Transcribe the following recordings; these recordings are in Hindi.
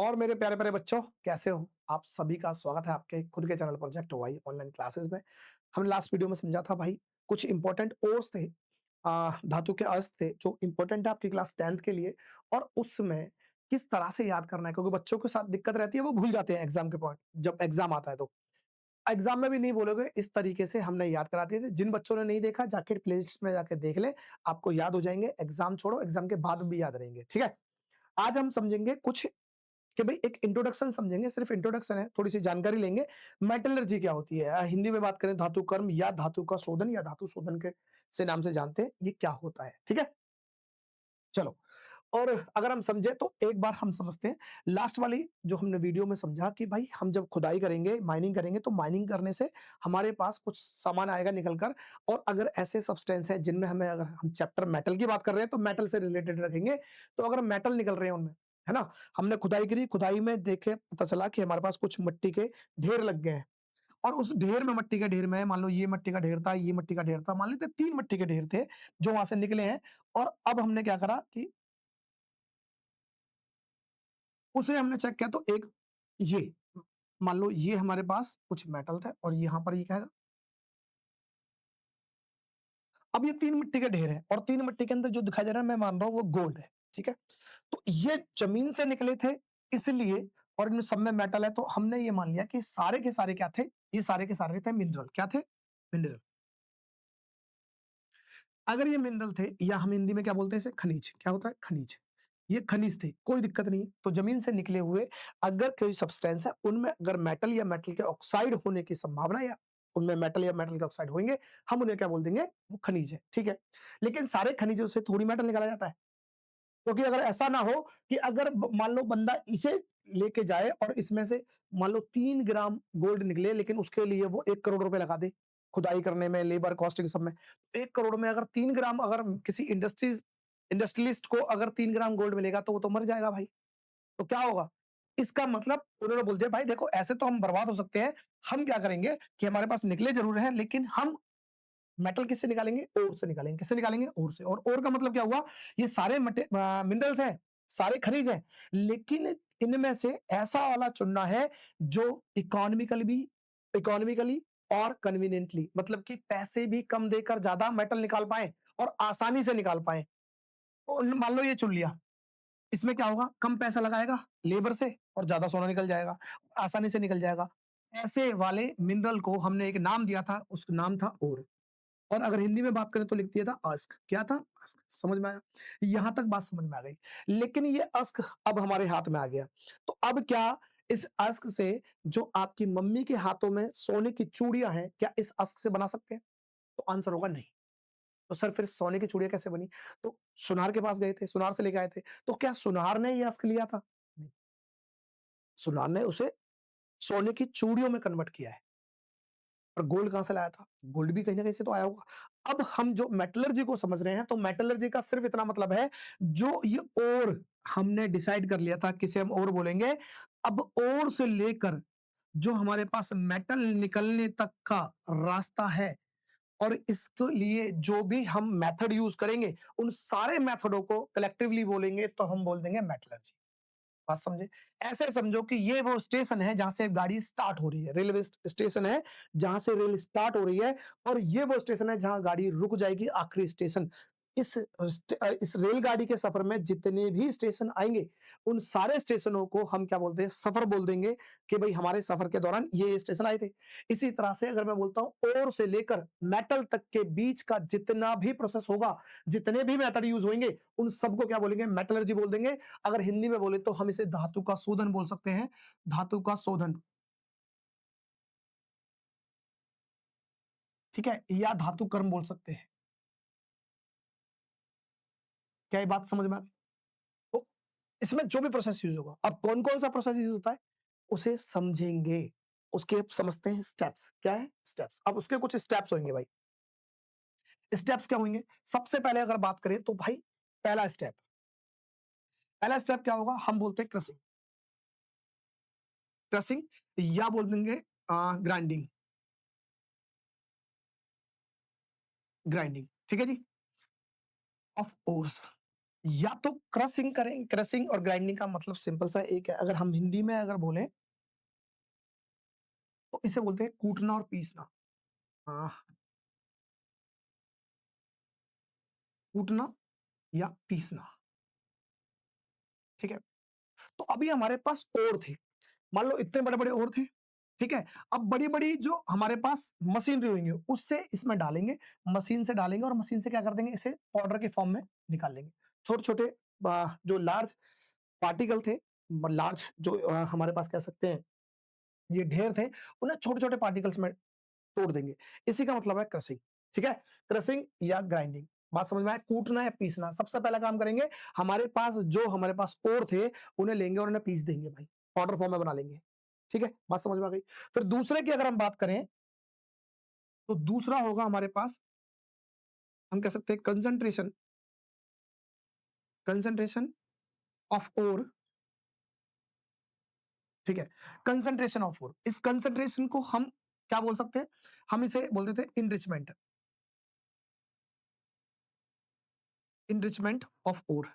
और मेरे प्यारे-प्यारे बच्चों, कैसे हो? आप सभी का स्वागत है आपके खुद के channel project Y online classes में। हमने लास्ट वीडियो में समझा था भाई, कुछ इंपॉर्टेंट ओर्स थे, धातु के अर्स थे जो इंपॉर्टेंट है आपकी क्लास 10th के लिए और उसमें किस तरह से याद करना है, क्योंकि बच्चों के साथ दिक्कत रहती है, वो भूल जाते हैं एग्ज़ाम के पॉइंट जब एग्ज़ाम आता है तो। एग्ज़ाम में भी नहीं बोलोगे, इस तरीके से हमने याद करा दिए थे। जिन बच्चों ने नहीं देखा, जाके प्लेलिस्ट में जाके देख लें, आपको याद हो जाएँगे। एग्ज़ाम छोड़ो, एग्ज़ाम के बाद भी याद रहेंगे, ठीक है? आज हम समझेंगे कुछ कि भई एक इंट्रोडक्शन समझेंगे, सिर्फ इंट्रोडक्शन है, थोड़ी-सी जानकारी लेंगे। मेटलर्जी क्या होती है? हिंदी में बात करें धातु कर्म या धातु का शोधन या धातु शोधन के से नाम से जानते हैं, ये क्या होता है, ठीक है? चलो, और अगर हम समझे तो एक बार हम समझते हैं, लास्ट वाली जो हमने वीडियो में समझा कि भाई हम जब खुदाई करेंगे, माइनिंग करेंगे तो माइनिंग करने से हमारे पास कुछ सामान आएगा निकल कर, और अगर ऐसे सब्सटेंस हैं जिनमें हमें, अगर हम चैप्टर मेटल की बात कर रहे हैं तो मेटल से रिलेटेड रखेंगे। तो अगर मेटल निकल रहे हैं उनमें, है ना? हमने खुदाई करी, खुदाई में देखे पता चला कि हमारे पास कुछ मिट्टी के ढेर लग गए हैं, और उस ढेर में, मिट्टी के ढेर में, मान लो ये मिट्टी का ढेर था, ये मिट्टी का ढेर था, मान लेते 3 मिट्टी के ढेर थे जो वहां से निकले हैं। और अब हमने क्या करा कि उसे हमने चेक किया तो एक ये, मान लो ये हमारे पास कुछ मेटल था और यहाँ पर ये क्या है? अब ये 3 मिट्टी के ढेर हैं और 3 मिट्टी के अंदर जो दिखाई दे रहा है मैं मान रहा हूँ वो गोल्ड है, ठीक है? तो ये ज़मीन से निकले थे इसलिए, और इनमें सब में मेटल है, तो हमने ये मान लिया कि सारे के सारे क्या थे? ये सारे के सारे थे मिनरल। क्या थे? मिनरल। अगर ये मिनरल थे, या हम हिंदी में क्या बोलते हैं इसे? खनिज। क्या होता है? खनिज। ये खनिज थे, कोई दिक्कत नहीं है। तो ज़मीन से निकले हुए अगर कोई सब्सटेंस है, उनमें अगर मेटल या मेटल के ऑक्साइड होने की संभावना, या उनमें मेटल या मेटल के ऑक्साइड होंगे, हम उन्हें क्या बोल देंगे? वो खनिज है, ठीक है? लेकिन सारे खनिजों से थोड़ी मेटल निकाला जाता है। क्योंकि अगर ऐसा ना हो कि अगर मान लो बंदा इसे लेके जाए और इसमें से मान लो 3 ग्राम गोल्ड निकले, लेकिन उसके लिए वो 1 करोड़ रुपए लगा दे, खुदाई करने में, लेबर कॉस्टिंग सब में। 1 करोड़ में अगर 3 ग्राम, अगर किसी इंडस्ट्रियलिस्ट को अगर 3 ग्राम गोल्ड मिलेगा तो वो तो मर जाएगा भाई। तो क्या होगा? इसका मतलब उन्होंने बोल दिया भाई देखो, ऐसे तो हम बर्बाद हो सकते हैं। हम क्या करेंगे कि हमारे पास निकले ज़रूर हैं, लेकिन हम मेटल किससे निकालेंगे? ओर से निकालेंगे। किससे निकालेंगे? ओर से। और ओर का मतलब क्या हुआ? ये सारे मिनरल्स हैं, सारे खनिज हैं, लेकिन इनमें से ऐसा वाला चुनना है जो इकोनॉमिकली और कन्वीनिएंटली, मतलब कि पैसे भी कम देकर ज़्यादा मेटल निकाल पाएँ और आसानी से निकाल पाएँ। तो मान लो ये चुन लिया, इसमें क्या होगा? कम पैसा लगाएगा लेबर से और ज़्यादा सोना निकल जाएगा, आसानी से निकल जाएगा। ऐसे वाले मिनरल को हमने एक नाम दिया था, उसका नाम था ओर। और अगर हिंदी में बात करें तो लिख दिया था अस्क। क्या था? अस्क। समझ में आया? यहाँ तक बात समझ में आ गई। लेकिन ये अस्क अब हमारे हाथ में आ गया। तो अब क्या इस अस्क से, जो आपकी मम्मी के हाथों में सोने की चूड़ियाँ हैं, क्या इस अस्क से बना सकते हैं? तो आंसर होगा नहीं। तो सर फिर सोने की चूड़ियाँ कैसे बनी? तो सुनार के पास गए थे, सुनार से लेके आए थे। तो क्या सुनार ने ये अस्क लिया था? नहीं, सुनार ने उसे सोने की चूड़ियों में कन्वर्ट किया है। और गोल्ड कहाँ से लाया था? गोल्ड भी कहीं न कहीं से तो आया होगा। अब हम जो मेटलर्जी को समझ रहे हैं, तो मेटलर्जी का सिर्फ इतना मतलब है, जो ये ओर हमने डिसाइड कर लिया था किसे हम ओर बोलेंगे। अब ओर से लेकर जो हमारे पास मेटल निकलने तक का रास्ता है, और इसके लिए जो भी हम मेथड यूज़ करेंगे, उन सारे मेथडों को कलेक्टिवली बोलेंगे तो हम बोल देंगे मेटलर्जी। बात समझे? ऐसे समझो कि ये वो स्टेशन है जहाँ से गाड़ी स्टार्ट हो रही है, रेलवे स्टेशन है जहाँ से रेल स्टार्ट हो रही है, और ये वो स्टेशन है जहाँ गाड़ी रुक जाएगी, आखिरी स्टेशन। इस रेलगाड़ी के सफर में जितने भी स्टेशन आएँगे, उन सारे स्टेशनों को हम क्या बोलते हैं? सफर बोल देंगे कि भई हमारे सफर के दौरान ये स्टेशन आए थे। इसी तरह से अगर मैं बोलता हूँ ओर से लेकर मेटल तक के बीच का जितना भी प्रोसेस होगा, जितने भी मेथड यूज़ होंगे, उन सबको क्या बोलेंगे? मेटलर्जी बोल देंगे। अगर हिंदी में बोले तो हम इसे धातु का शोधन बोल सकते हैं, धातु का शोधन, ठीक है? या धातु कर्म बोल सकते हैं। क्या ये बात समझ में आ गई? तो इसमें जो भी प्रोसेस यूज़ होगा, अब कौन-कौन सा प्रोसेस यूज़ होता है, उसे समझेंगे। उसके समझते हैं स्टेप्स। क्या है? स्टेप्स। अब उसके कुछ स्टेप्स होंगे भाई। स्टेप्स क्या होंगे? सबसे पहले अगर बात करें तो भाई, पहला स्टेप क्या होगा? हम बोलते हैं क्रसिंग। क्रसिंग या बोल देंगे ग्राइंडिंग, ग्राइंडिंग, ठीक है जी? Of ores. या तो क्रशिंग और ग्राइंडिंग का मतलब सिंपल सा एक है, अगर हम हिंदी में अगर बोलें, तो इसे बोलते हैं कूटना और पीसना। हाँ, कूटना या पीसना, ठीक है? तो अभी हमारे पास ओर थे, मान लो इतने बड़े-बड़े ओर थे, ठीक है? अब बड़ी-बड़ी जो हमारे पास मशीनरी होंगी, उससे इसमें डालेंगे, मशीन से डालेंगे और मशीन से क्या कर देंगे, इसे पाउडर के फॉर्म में निकाल लेंगे। छोटे-छोटे जो लार्ज पार्टिकल थे, लार्ज जो हमारे पास कह सकते हैं ये ढेर थे, उन्हें छोटे-छोटे पार्टिकल्स में तोड़ देंगे। इसी का मतलब है क्रशिंग, ठीक है? क्रशिंग या ग्राइंडिंग, बात समझ में आया? कूटना या पीसना, सबसे पहला काम करेंगे, हमारे पास ओर थे, उन्हें लेंगे और उन्हें पीस देंगे भाई, पाउडर फॉर्म में बना लेंगे, ठीक है? बात समझ में आ गई? फिर दूसरे की अगर हम बात करें, तो दूसरा होगा हमारे पास, हम कह सकते हैं कंसंट्रेशन ऑफ ओर, ठीक है? कंसंट्रेशन ऑफ ओर, इस कंसंट्रेशन को हम क्या बोल सकते हैं? हम इसे बोल देते हैं इनरिचमेंट ऑफ ओर।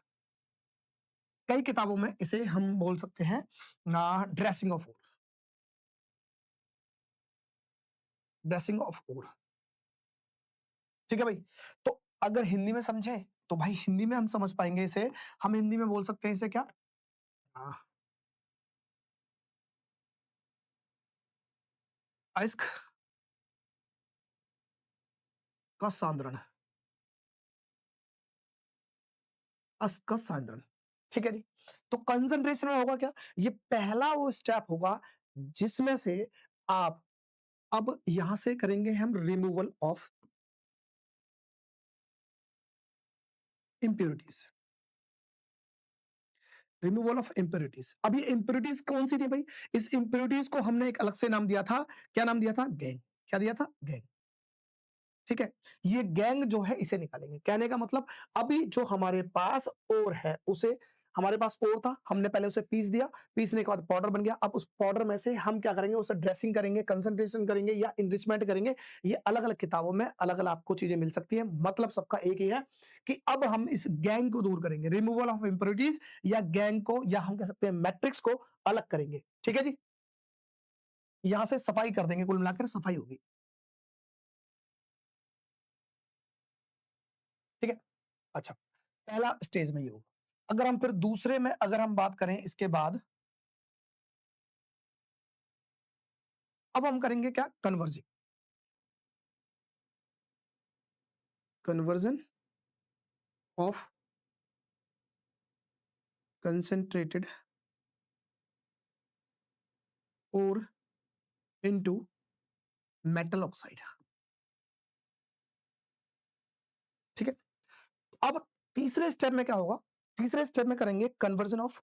कई किताबों में इसे हम बोल सकते हैं dressing of ore, dressing of ore, ठीक है भाई? तो अगर हिंदी में समझें, तो भाई हिंदी में हम समझ पाएंगे इसे, हम हिंदी में बोल सकते हैं इसे क्या? आ, अयस्क का सांद्रण, अयस्क का सांद्रण, ठीक है जी? तो कंसंट्रेशन में होगा क्या? ये पहला वो स्टेप होगा जिसमें से आप अब यहां से करेंगे हम इंप्योरिटीज रिमूवल ऑफ इम्प्योरिटीज। अब ये इम्प्योरिटीज कौन सी थी भाई? इस इम्प्योरिटीज को हमने एक अलग से नाम दिया था, क्या नाम दिया था? गैंग। क्या दिया था? गैंग, ठीक है? ये गैंग जो है इसे निकालेंगे, कहने का मतलब अभी जो हमारे पास ओर है, उसे हमारे पास ओर था, हमने पहले उसे पीस दिया, पीसने के बाद पाउडर बन गया। अब उस पाउडर में से हम क्या करेंगे? उसे ड्रेसिंग करेंगे, कंसंट्रेशन करेंगे या इनरिचमेंट करेंगे। ये अलग-अलग किताबों में अलग-अलग आपको चीजें मिल सकती है, मतलब सबका एक ही है कि अब हम इस गैंग को दूर करेंगे, रिमूवल ऑफ इम्प्योरिटीज, या गैंग को या हम कह सकते हैं मैट्रिक्स को अलग करेंगे, ठीक है जी? यहां से सफाई कर देंगे, कुल मिलाकर सफाई होगी, ठीक है? अच्छा, पहला स्टेज में ये होगा। अगर हम फिर दूसरे में अगर हम बात करें इसके बाद, अब हम करेंगे क्या? कन्वर्जन ऑफ कंसेंट्रेटेड और इनटू मेटल ऑक्साइड, ठीक है? अब तीसरे स्टेप में क्या होगा? तीसरे स्टेप में करेंगे कन्वर्जन ऑफ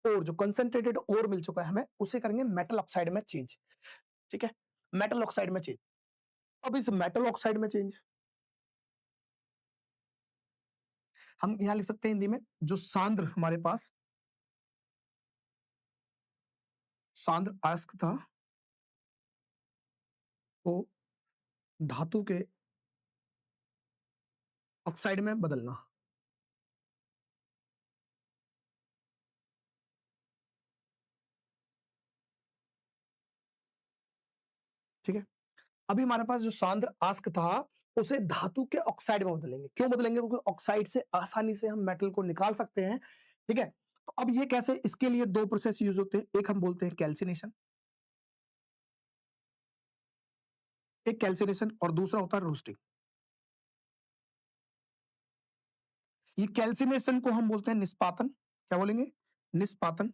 ओर, जो कंसेंट्रेटेड ओर मिल चुका है हमें, उसे करेंगे मेटल ऑक्साइड में चेंज, ठीक है? मेटल ऑक्साइड में चेंज। अब इस मेटल ऑक्साइड में चेंज हम यहां लिख सकते हैं हिंदी में, जो सांद्र हमारे पास सांद्र अयस्क था, वो धातु के ऑक्साइड में बदलना, ठीक है? अभी हमारे पास जो सांद्र आस्क था, उसे धातु के ऑक्साइड में बदलेंगे। क्यों बदलेंगे? क्योंकि ऑक्साइड से आसानी से हम मेटल को निकाल सकते हैं, ठीक है? तो अब ये कैसे? इसके लिए दो प्रोसेस यूज होते हैं, एक हम बोलते हैं कैल्सिनेशन, एक कैल्सिनेशन और दूसरा होता है रोस्टिंग। ये कैल्सिनेशन को हम बोलते हैं निष्पातन, क्या बोलेंगे? निष्पातन।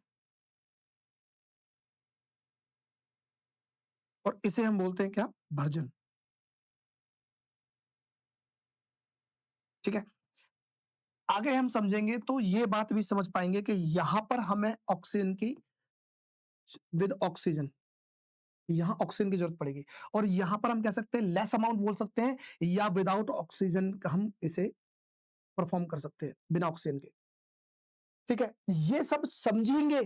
और इसे हम बोलते हैं क्या? भर्जन, ठीक है? आगे हम समझेंगे तो ये बात भी समझ पाएंगे कि यहां पर हमें ऑक्सीजन की विद ऑक्सीजन, यहाँ ऑक्सीजन की जरूरत पड़ेगी, और यहाँ पर हम कह सकते हैं लेस अमाउंट बोल सकते हैं, या विदाउट ऑक्सीजन हम इसे परफॉर्म कर सकते हैं, बिना ऑक्सीजन के, ठीक है? ये सब समझेंगे।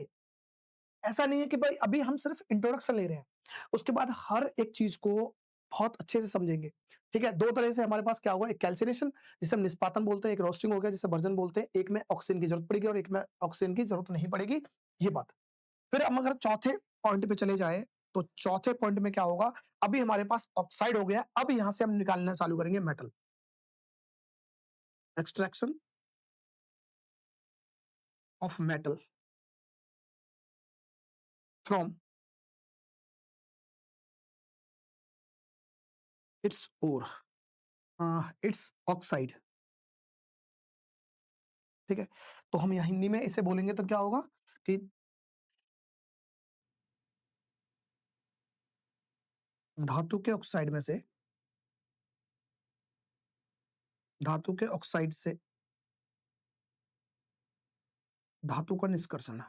ऐसा नहीं है कि भाई अभी हम सिर्फ इंट्रोडक्शन ले रहे हैं, उसके बाद हर एक चीज को बहुत अच्छे से समझेंगे। ठीक है? 2 तरह से हमारे पास क्या होगा, एक कैल्सिनेशन जिसे हम निष्पादन बोलते हैं, एक रोस्टिंग हो गया जिसे बर्जन बोलते हैं, एक में ऑक्सीजन की ज़रूरत पड़ेगी और एक में ऑक्सीजन की ज़रूरत नहीं पड़ेगी, ये बात। फिर हम अगर चौथे पॉइंट पे चले जाएँ, तो चौथे पॉइंट में क्या होगा, अभी हमारे पास ऑक्साइड हो गया, अब यहाँ से हम निकालना चालू करेंगे metal. Extraction of metal from its ore, its oxide. ठीक है? तो हम यहाँ हिंदी में इसे बोलेंगे तो क्या होगा कि धातु के ऑक्साइड में से धातु के ऑक्साइड से धातु का निष्कर्षण,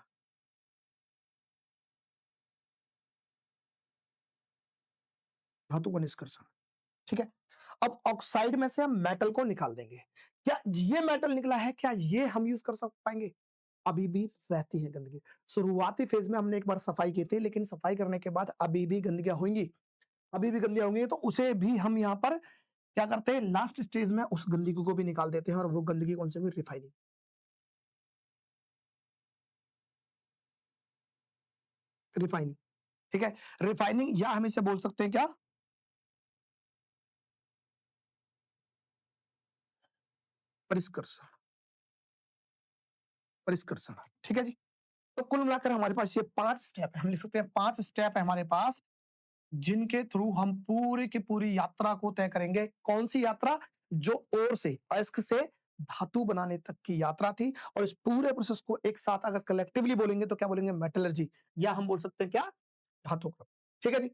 धातु का निष्कर्षण। ठीक है? अब ऑक्साइड में से हम मेटल को निकाल देंगे। क्या ये मेटल निकला है, क्या ये हम यूज़ कर सक पाएँगे? अभी भी रहती है गंदगी। शुरुआती फ़ेज़ में हमने एक बार सफाई की थी, लेकिन सफाई करने के बाद अभी भी गंदगियाँ होंगी। अभी भी गंदगियाँ होंगी, तो उसे भी हम यहाँ पर क्या करते हैं, लास्ट स्टेज में उस गंदगी को भी निकाल देते हैं और वो गंदगी कौन-सी होगी, रिफाइनिंग। रिफाइनिंग, ठीक है? रिफाइनिंग या हम इसे बोल सकते हैं क्या? परिष्करण, परिष्करण। ठीक है जी? तो कुल मिलाकर हमारे पास ये 5 स्टेप है। हम लिख सकते हैं 5 स्टेप है हमारे पास, जिनके थ्रू हम पूरी की पूरी यात्रा को तय करेंगे। कौन-सी यात्रा? जो ओर से, अयस्क से धातु बनाने तक की यात्रा थी और इस पूरे प्रोसेस को एक साथ अगर कलेक्टिवली बोलेंगे तो क्या बोलेंगे? मेटलर्जी, या हम बोल सकते हैं क्या? धातु क्रम। ठीक है जी?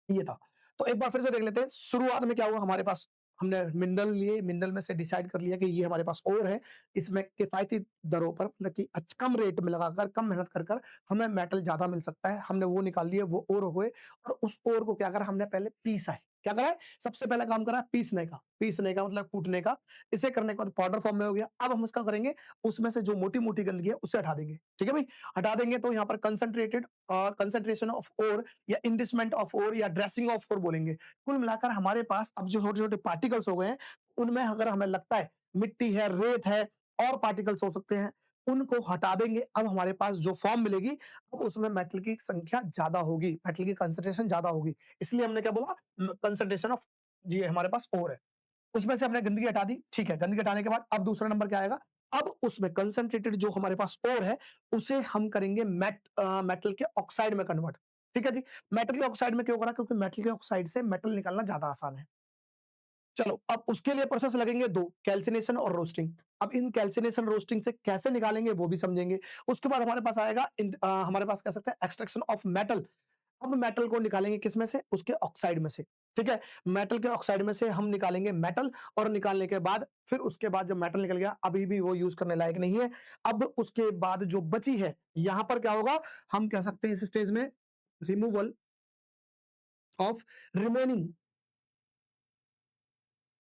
ये था। तो एक बार फिर से देख लेते हैं, शुरुआत में क्या हुआ हमारे पास, हमने मिनरल लिए, मिनरल में से डिसाइड कर लिया कि ये हमारे पास ओर है, इसमें किफ़ायती दरों पर मतलब कि कम रेट में लगाकर, कम मेहनत कर कर हमें मेटल ज़्यादा मिल सकता है। हमने वो निकाल लिए, वो ओर हुए और उस ओर को क्या करा, हमने पहले पीसा है। क्या करा है? सबसे पहला काम करा है पीसने का मतलब कूटने का। इसे करने के बाद पाउडर फॉर्म में हो गया। अब हम इसका करेंगे, उसमें से जो मोटी-मोटी गंदगी है, उसे हटा देंगे। ठीक है भई? हटा देंगे तो यहाँ पर कंसंट्रेशन ऑफ ओर या इंडिसमेंट ऑफ ओर या ड्रेसिंग ऑफ ओर बोलेंगे। कुल मिलाकर हमारे पास अब जो छोटे-छोटे पार्टिकल्स हो गए हैं, उनमें अगर हमें लगता है मिट्टी है, रेत है और पार्टिकल्स हो सकते हैं, उनको हटा देंगे। अब हमारे पास जो फॉर्म मिलेगी, अब उसमें मेटल की संख्या ज़्यादा होगी, मेटल की कंसंट्रेशन ज़्यादा होगी। इसलिए हमने क्या बोला, कंसंट्रेशन ऑफ, ये हमारे पास ओर है। उसमें से हमने गंदगी हटा दी, ठीक है, गंदगी हटाने के बाद अब दूसरा नंबर क्या आएगा? अब उसमें कंसंट्रेटेड जो हमारे पास ओर है, उसे हम करेंगे मेटल के ऑक्साइड में कन्वर्ट। ठीक है जी? मेटल के ऑक्साइड में क्यों करा? क्योंकि मेटल के ऑक्साइड से मेटल निकालना ज़्यादा आसान है। चलो, अब उसके लिए प्रोसेस लगेंगे 2, कैल्सिनेशन और रोस्टिंग। अब इन कैल्सिनेशन, रोस्टिंग से कैसे निकालेंगे वो भी समझेंगे। उसके बाद हमारे पास आएगा हमारे पास कह सकते हैं एक्सट्रैक्शन ऑफ मेटल। अब मेटल को निकालेंगे किसमें से? उसके ऑक्साइड में से, ठीक है? मेटल के ऑक्साइड में से हम निकालेंगे मेटल और निकालने के बाद फिर उसके बाद जब मेटल निकल गया, अभी भी वो यूज़ करने लायक नहीं है। अब उसके बाद जो बची है, यहाँ पर क्या होगा? हम कह सकते हैं इस स्टेज में removal of remaining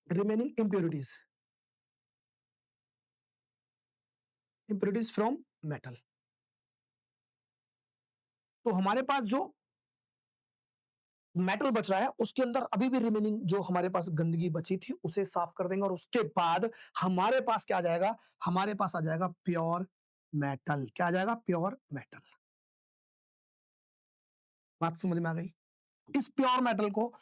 remaining impurities, impurities from metal. तो हमारे पास जो मेटल बच रहा है, उसके अंदर अभी भी रिमेनिंग जो हमारे पास गंदगी बची थी, उसे साफ कर देंगे और उसके बाद हमारे पास क्या आ जाएगा? हमारे पास आ जाएगा प्योर मेटल। क्या आ जाएगा? Pure metal. बात समझ में आ गई? इस प्योर मेटल को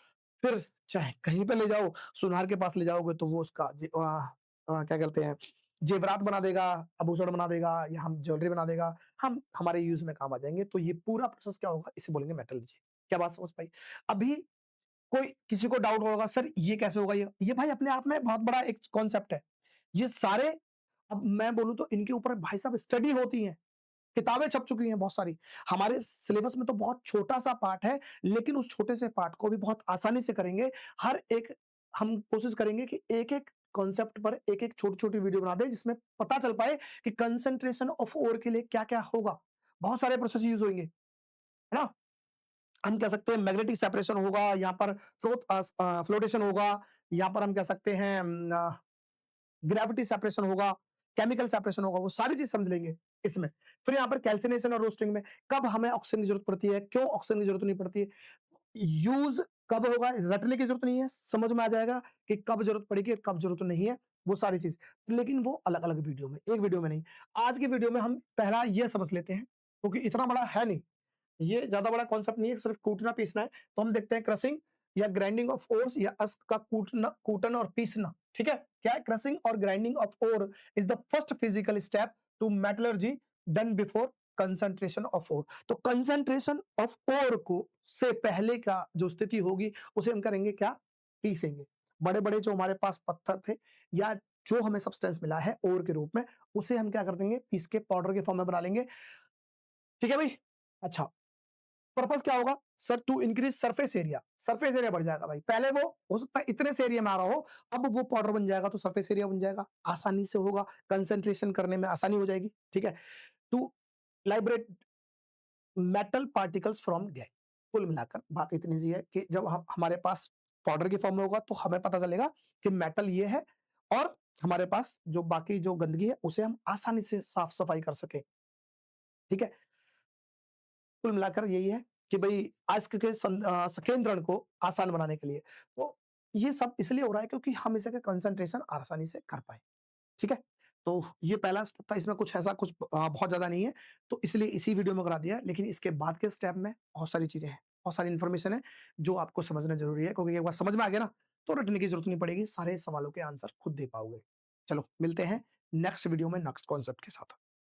फिर चाहे कहीं पे ले जाओ, सुनार के पास ले जाओगे तो वो उसका क्या कहते हैं, जेवरात बना देगा, आभूषण बना देगा या हम ज्वेलरी बना देगा, हम हमारे यूज़ में काम आ जाएँगे। तो ये पूरा प्रोसेस क्या होगा? इसे बोलेंगे मेटलर्जी। क्या बात समझ पाई? अभी कोई किसी को डाउट होगा, सर ये कैसे होगा ये? ये भाई अपने आप में बहुत बड़ा एक कॉन्सेप्ट है। ये सारे, अब मैं बोलूँ तो इनके ऊपर भाई साहब स्टडी होती है। किताबें छप चुकी हैं बहुत सारी। हमारे सिलेबस में तो बहुत छोटा-सा पार्ट है, लेकिन उस छोटे से पार्ट को भी बहुत आसानी से करेंगे। हर एक हम कोशिश करेंगे कि एक-एक कॉन्सेप्ट पर एक-एक छोटी-छोटी वीडियो बना दें, जिसमें पता चल पाए कि कंसंट्रेशन ऑफ ओर के लिए क्या-क्या होगा। बहुत सारे प्रोसेस यूज़ होंगे, है ना? हम कह सकते हैं मैग्नेटिक सेपरेशन होगा, यहाँ पर फ्लोटेशन होगा, यहाँ पर हम कह सकते हैं ग्रेविटी सेपरेशन होगा, केमिकल सेपरेशन होगा, वो सारी चीज़ समझ लेंगे इसमें। फिर यहाँ पर कैल्सिनेशन और रोस्टिंग में कब हमें ऑक्सीजन की ज़रूरत पड़ती है, क्यों ऑक्सीजन की ज़रूरत नहीं पड़ती है, यूज़ कब होगा रटने की ज़रूरत नहीं है, समझ में आ जाएगा कि कब ज़रूरत पड़ेगी और कब ज़रूरत नहीं है, वो सारी चीज़। लेकिन वो अलग-अलग वीडियो में, एक वीडियो में नहीं। आज की वीडियो में हम पहला ये समझ लेते हैं, क्योंकि इतना बड़ा है नहीं। ये ज़्यादा बड़ा कॉन्सेप्ट नहीं है, सिर्फ कूटना-पीसना है। तो हम देखते हैं क्रशिंग या ग्राइंडिंग ऑफ ओर्स या अश्क का कूटना और पीसना, ठीक है? क्या है क्रशिंग और grinding of ore is the first physical step to metallurgy done before concentration of ore. तो कंसंट्रेशन ऑफ ओर को से पहले का जो स्थिति होगी, उसे हम करेंगे क्या? पीसेंगे। बड़े-बड़े जो हमारे पास पत्थर थे या जो हमें सब्सटेंस मिला है ओर के रूप में, उसे हम क्या कर देंगे? पीस के पाउडर के फॉर्म में बना लेंगे। ठीक है भाई? अच्छा। पर्पस क्या होगा? Sir to increase surface area बढ़ जाएगा भाई। पहले वो हो सकता है इतने से एरिया में आ रहा हो, अब वो पाउडर बन जाएगा तो सरफेस एरिया बन जाएगा, आसानी से होगा, कंसंट्रेशन करने में आसानी हो जाएगी, ठीक है? To liberate metal particles from gas. कुल मिलाकर बात इतनी सी है कि जब हमारे पास पाउडर की फॉर्म में होगा तो हमें पता चलेगा कि मेटल ये है और हमारे पास जो बाकी जो गंदगी है उसे हम आसानी से साफ सफाई कर सके, ठीक है? कुल मिलाकर यही है कि भई अश्क के संकेंद्रण को आसान बनाने के लिए। तो ये सब इसलिए हो रहा है क्योंकि हम इसे का कंसंट्रेशन आसानी से कर पाएँ, ठीक है? तो ये पहला स्टेप था, इसमें कुछ ऐसा कुछ बहुत ज़्यादा नहीं है, तो इसलिए इसी वीडियो में करा दिया है, लेकिन इसके बाद के स्टेप में बहुत सारी चीज़ें हैं, बहुत सारी इन्फॉर्मेशन है, जो आपको समझना ज़रूरी है क्योंकि एक बार समझ में आ गया ना, तो रटने की ज़रूरत नहीं पड़ेगी, सारे सवालों के आंसर खुद दे पाओगे। चलो, मिलते हैं नेक्स्ट वीडियो में नेक्स्ट कॉन्सेप्ट के साथ।